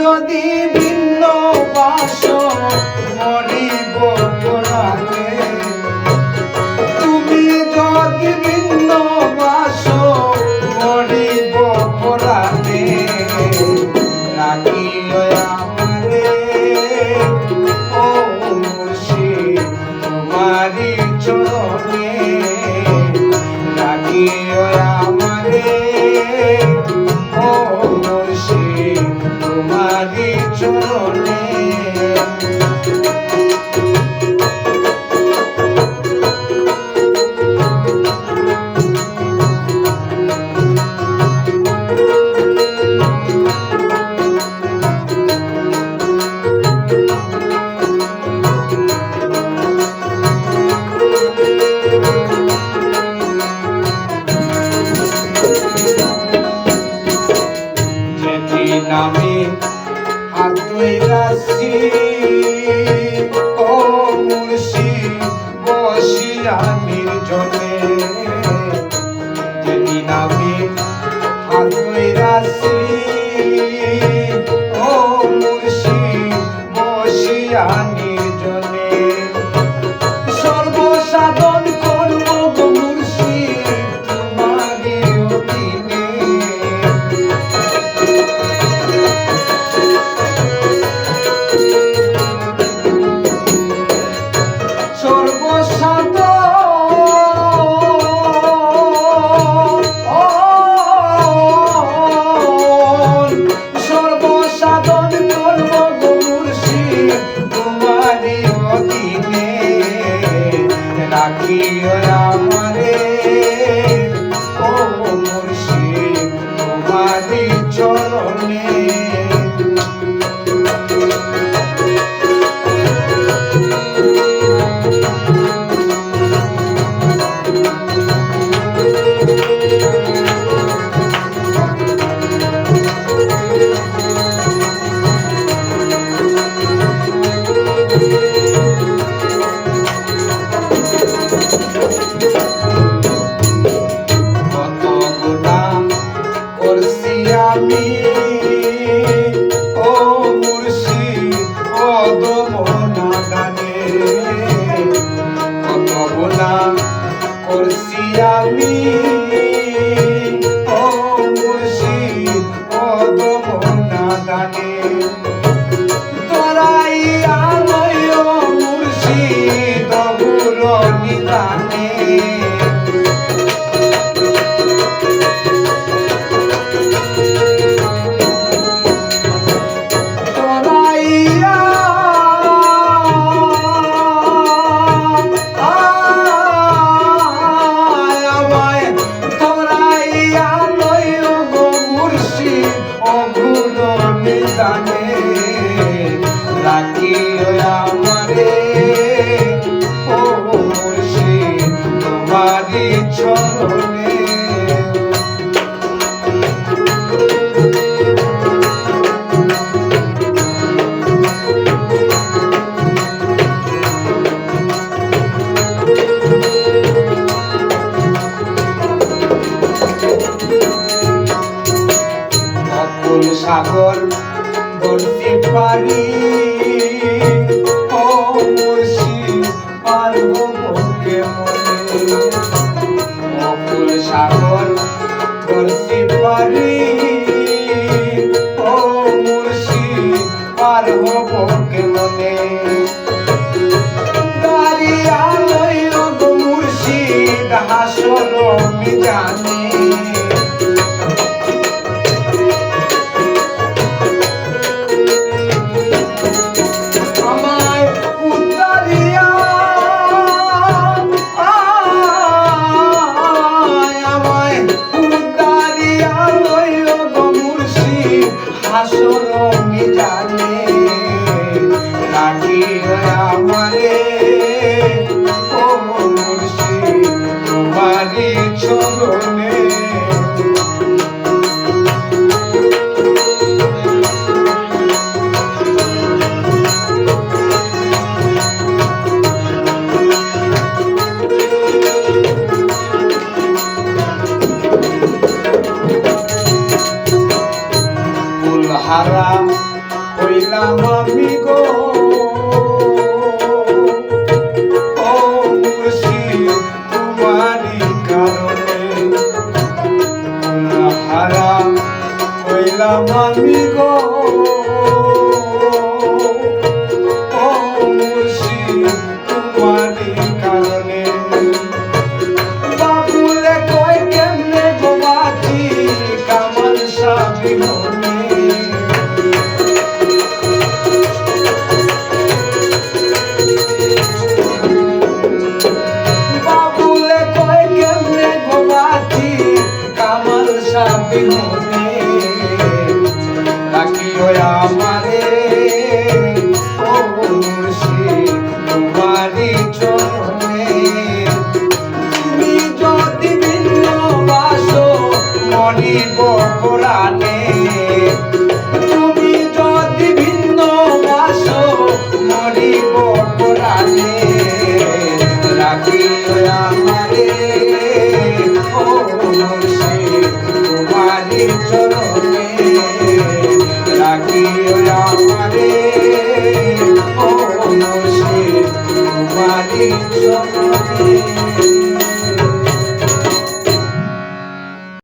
যদি ভিন্ন বাস মরিব পরাণে, তুমি যদি ভিন্ন বাস মরিব পরাণে, রাখিও আমারে ও মুর্শিদ তোমারি চরণে, রাখিও আমারে ও মুর্শিদ তোমারি চরণে। নামে হাত ধইরাছি ও মুর্শিদ বসিয়া নির্জনে, যেদিন আমি হাত ধইরাছি ও মুর্শিদ বসিয়া নির্জনে, সর্বসাধন করব গো মুর্শিদ তোমারি অধীনে, সর্বসাধন করব গো মুর্শিদ তোমারি অধীনে, রাখিও আমারে ও মুর্শিদ তোমারি চরণে। আমি ও মুর্শিদ অদম নাদানে, কত গুনাহ করছি আমি ও মুর্শিদ অদম নাদানে, তোরাইয়া লয় মুর্শিদ অগুর নিদানে, রাখিও আমারে ও মুর্শিদ তোমারি চরণে। অকুল সাগর ধরতে পারি ও মুর্শিদ পারব কেমনে, অকুল সাগর ধরতে পারি ও মুর্শিদ পারব কেমনে, দাঁড়িয়া লয় গো মুর্শিদ হাসর মিজানে, হাসর মিজানে, রাখিও আমারে ও মুর্শিদ তোমারি চরণে। হারা হইলাম আমি গো ও মুর্শিদ তোমারই কারণে হারা হইলাম আমি গো ও মুর্শিদ তোমারই কারণে বাবুলে কই কেমনে গোবাতি কামাল সাবিহনে বাবুলে কই কেমনে গোবাতি কামাল সাবিহনে রাখিও আমারে ও মুর্শিদ তোমারই চরণে তুমি যদি ভিন্ন বাসো মরিব কোরআনে তুমি যদি ভিন্ন বাসো মরিব কোরআনে রাখিও আমারে ও মুর্শিদ তোমারই চরণে রাখিও আমারে ও মুর্শিদ তোমারই চরণে